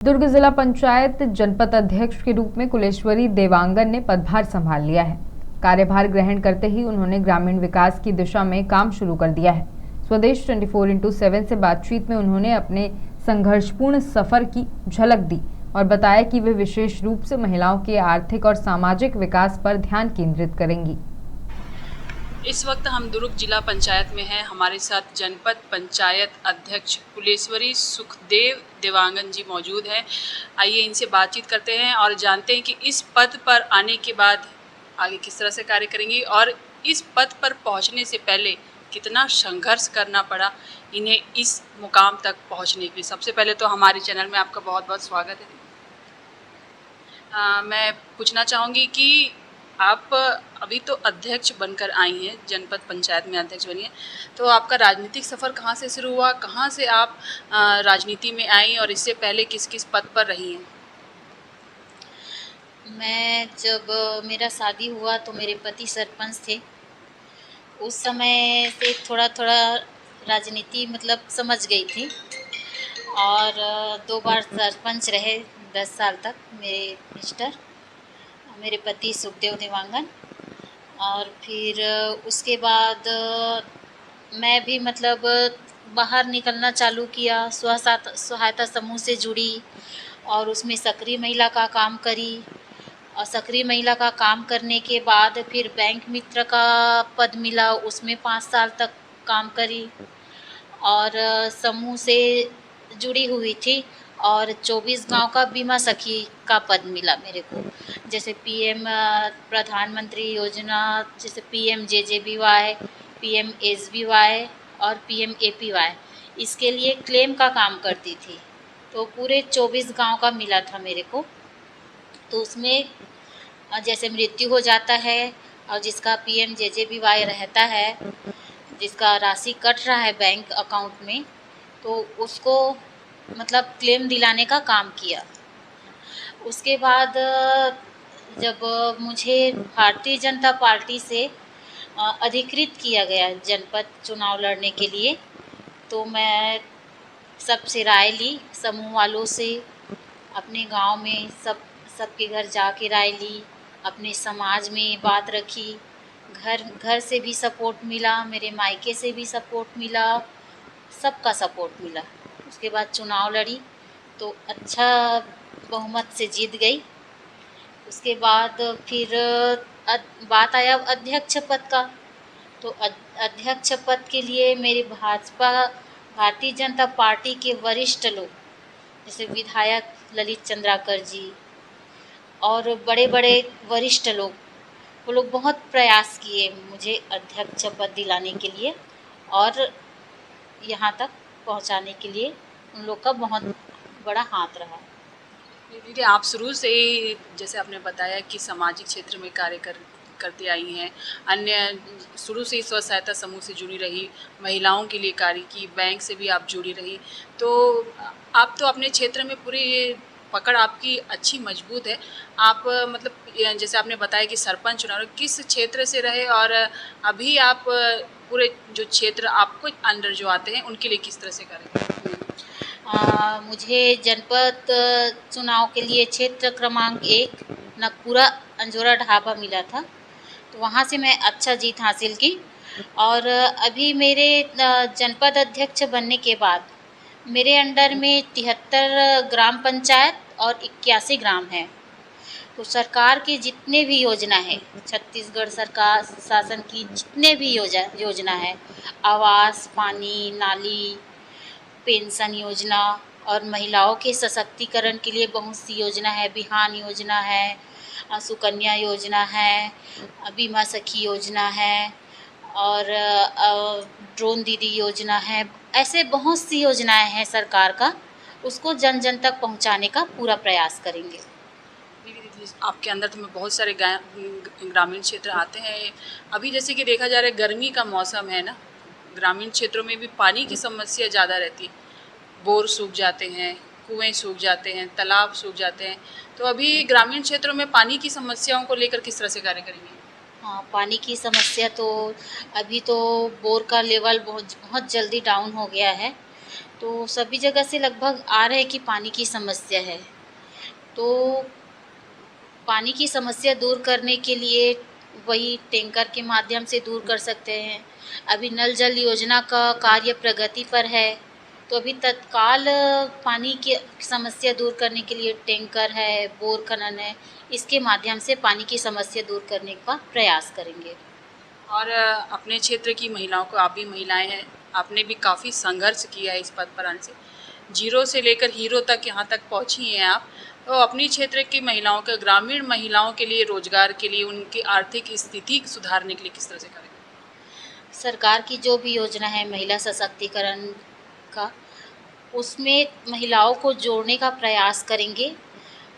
दुर्ग जिला पंचायत जनपद अध्यक्ष के रूप में कुलेश्वरी देवांगन ने पदभार संभाल लिया है। कार्यभार ग्रहण करते ही उन्होंने ग्रामीण विकास की दिशा में काम शुरू कर दिया है। स्वदेश 24x7 से बातचीत में उन्होंने अपने संघर्षपूर्ण सफर की झलक दी और बताया कि वे विशेष रूप से महिलाओं के आर्थिक और सामाजिक विकास पर ध्यान केंद्रित करेंगी। इस वक्त हम दुर्ग जिला पंचायत में हैं। हमारे साथ जनपद पंचायत अध्यक्ष कुलेश्वरी सुखदेव देवांगन जी मौजूद हैं। आइए इनसे बातचीत करते हैं और जानते हैं कि इस पद पर आने के बाद आगे किस तरह से कार्य करेंगी और इस पद पर पहुंचने से पहले कितना संघर्ष करना पड़ा इन्हें इस मुकाम तक पहुंचने के लिए। सबसे पहले तो हमारे चैनल में आपका बहुत बहुत स्वागत है। मैं पूछना चाहूँगी कि आप अभी तो अध्यक्ष बनकर आई हैं, जनपद पंचायत में अध्यक्ष बनी हैं, तो आपका राजनीतिक सफ़र कहाँ से शुरू हुआ, कहाँ से आप राजनीति में आई और इससे पहले किस किस पद पर रही हैं? मैं जब मेरा शादी हुआ तो मेरे पति सरपंच थे। उस समय से थोड़ा थोड़ा राजनीति मतलब समझ गई थी और 2 बार सरपंच रहे 10 साल तक मेरे पति सुखदेव देवांगन। और फिर उसके बाद मैं भी मतलब बाहर निकलना चालू किया, सहायता समूह से जुड़ी और उसमें सक्रिय महिला का काम करी। और सक्रिय महिला का काम करने के बाद फिर बैंक मित्र का पद मिला, उसमें 5 साल तक काम करी और समूह से जुड़ी हुई थी। और 24 गांव का बीमा सखी का पद मिला मेरे को, जैसे पीएम प्रधानमंत्री योजना, जैसे PMJJBY, PMSBY और PMAPY, इसके लिए क्लेम का काम करती थी। तो पूरे 24 गांव का मिला था मेरे को। तो उसमें जैसे मृत्यु हो जाता है और जिसका PMJJBY रहता है, जिसका राशि कट रहा है बैंक अकाउंट में, तो उसको मतलब क्लेम दिलाने का काम किया। उसके बाद जब मुझे भारतीय जनता पार्टी से अधिकृत किया गया जनपद चुनाव लड़ने के लिए, तो मैं सबसे राय ली, समूह वालों से, अपने गांव में सबके घर जाके राय ली, अपने समाज में बात रखी, घर से भी सपोर्ट मिला, मेरे मायके से भी सपोर्ट मिला, सबका सपोर्ट मिला। उसके बाद चुनाव लड़ी तो अच्छा बहुमत से जीत गई। उसके बाद फिर बात आया अध्यक्ष पद का। तो अध्यक्ष पद के लिए मेरे भारतीय जनता पार्टी के वरिष्ठ लोग, जैसे विधायक ललित चंद्राकर जी और बड़े बड़े वरिष्ठ लोग, वो लोग बहुत प्रयास किए मुझे अध्यक्ष पद दिलाने के लिए और यहाँ तक पहुँचाने के लिए उन लोग का बहुत बड़ा हाथ रहा। दीदी, आप शुरू से ही जैसे आपने बताया कि सामाजिक क्षेत्र में कार्य करती आई हैं, अन्य शुरू से ही स्व सहायता समूह से जुड़ी रही, महिलाओं के लिए कार्य की, बैंक से भी आप जुड़ी रही, तो आप तो अपने क्षेत्र में पूरी पकड़ आपकी अच्छी मजबूत है। आप मतलब जैसे आपने बताया कि सरपंच चुनाव किस क्षेत्र से रहे और अभी आप पूरे जो क्षेत्र आपको अंडर जो आते हैं उनके लिए किस तरह से करें? मुझे जनपद चुनाव के लिए क्षेत्र क्रमांक 1 नगपुरा अंजोरा ढाबा मिला था, तो वहाँ से मैं अच्छा जीत हासिल की। और अभी मेरे जनपद अध्यक्ष बनने के बाद मेरे अंडर में 73 ग्राम पंचायत और 81 ग्राम है। तो सरकार की जितने भी योजना है, छत्तीसगढ़ सरकार शासन की जितने भी योजना है, आवास, पानी, नाली, पेंशन योजना और महिलाओं के सशक्तिकरण के लिए बहुत सी योजना है, बिहान योजना है, सुकन्या योजना है, बीमा सखी योजना है और ड्रोन दीदी योजना है। ऐसे बहुत सी योजनाएं हैं सरकार का, उसको जन जन तक पहुंचाने का पूरा प्रयास करेंगे। दीदी, आपके अंदर तो बहुत सारे ग्रामीण क्षेत्र आते हैं। अभी जैसे कि देखा जा रहा है गर्मी का मौसम है ना, ग्रामीण क्षेत्रों में भी पानी की समस्या ज़्यादा रहती है, बोर सूख जाते हैं, कुएं सूख जाते हैं, तालाब सूख जाते हैं, तो अभी ग्रामीण क्षेत्रों में पानी की समस्याओं को लेकर किस तरह से कार्य करेंगे? हाँ, पानी की समस्या तो अभी तो बोर का लेवल बहुत जल्दी डाउन हो गया है। तो सभी जगह से लगभग आ रहे हैं कि पानी की समस्या है। तो पानी की समस्या दूर करने के लिए वही टैंकर के माध्यम से दूर कर सकते हैं। अभी नल जल योजना का कार्य प्रगति पर है, तो अभी तत्काल पानी की समस्या दूर करने के लिए टैंकर है, बोर खनन है, इसके माध्यम से पानी की समस्या दूर करने का प्रयास करेंगे। और अपने क्षेत्र की महिलाओं को, आप भी महिलाएं हैं, आपने भी काफ़ी संघर्ष किया है इस पद पर आने से, जीरो से लेकर हीरो तक यहाँ तक पहुँची हैं आप। तो अपनी क्षेत्र की महिलाओं के, ग्रामीण महिलाओं के लिए, रोजगार के लिए, उनकी आर्थिक स्थिति सुधारने के लिए किस तरह से करेंगे? सरकार की जो भी योजना है महिला सशक्तिकरण का, उसमें महिलाओं को जोड़ने का प्रयास करेंगे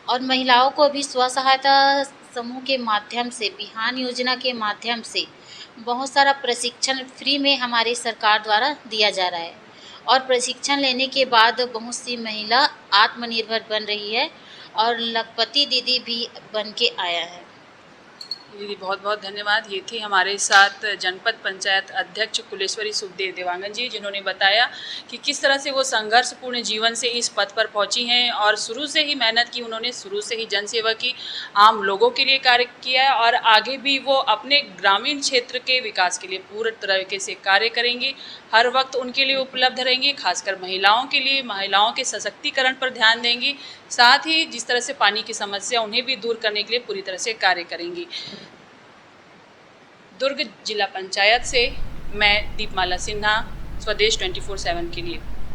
और महिलाओं को अभी स्व सहायता समूह के माध्यम से, बिहान योजना के माध्यम से बहुत सारा प्रशिक्षण फ्री में हमारी सरकार द्वारा दिया जा रहा है और प्रशिक्षण लेने के बाद बहुत सी महिला आत्मनिर्भर बन रही है और लखपति दीदी भी बन के आया है। दीदी बहुत बहुत धन्यवाद। ये थे हमारे साथ जनपद पंचायत अध्यक्ष कुलेश्वरी सुखदेव देवांगन जी, जिन्होंने बताया कि किस तरह से वो संघर्षपूर्ण जीवन से इस पद पर पहुंची हैं और शुरू से ही मेहनत की, उन्होंने शुरू से ही जनसेवा की, आम लोगों के लिए कार्य किया है और आगे भी वो अपने ग्रामीण क्षेत्र के विकास के लिए पूरे तरीके से कार्य करेंगी। हर वक्त उनके लिए उपलब्ध रहेंगी, खासकर महिलाओं के लिए, महिलाओं के सशक्तिकरण पर ध्यान देंगी, साथ ही जिस तरह से पानी की समस्या उन्हें भी दूर करने के लिए पूरी तरह से कार्य करेंगी। दुर्ग जिला पंचायत से मैं दीपमाला सिन्हा, स्वदेश 24/7 के लिए।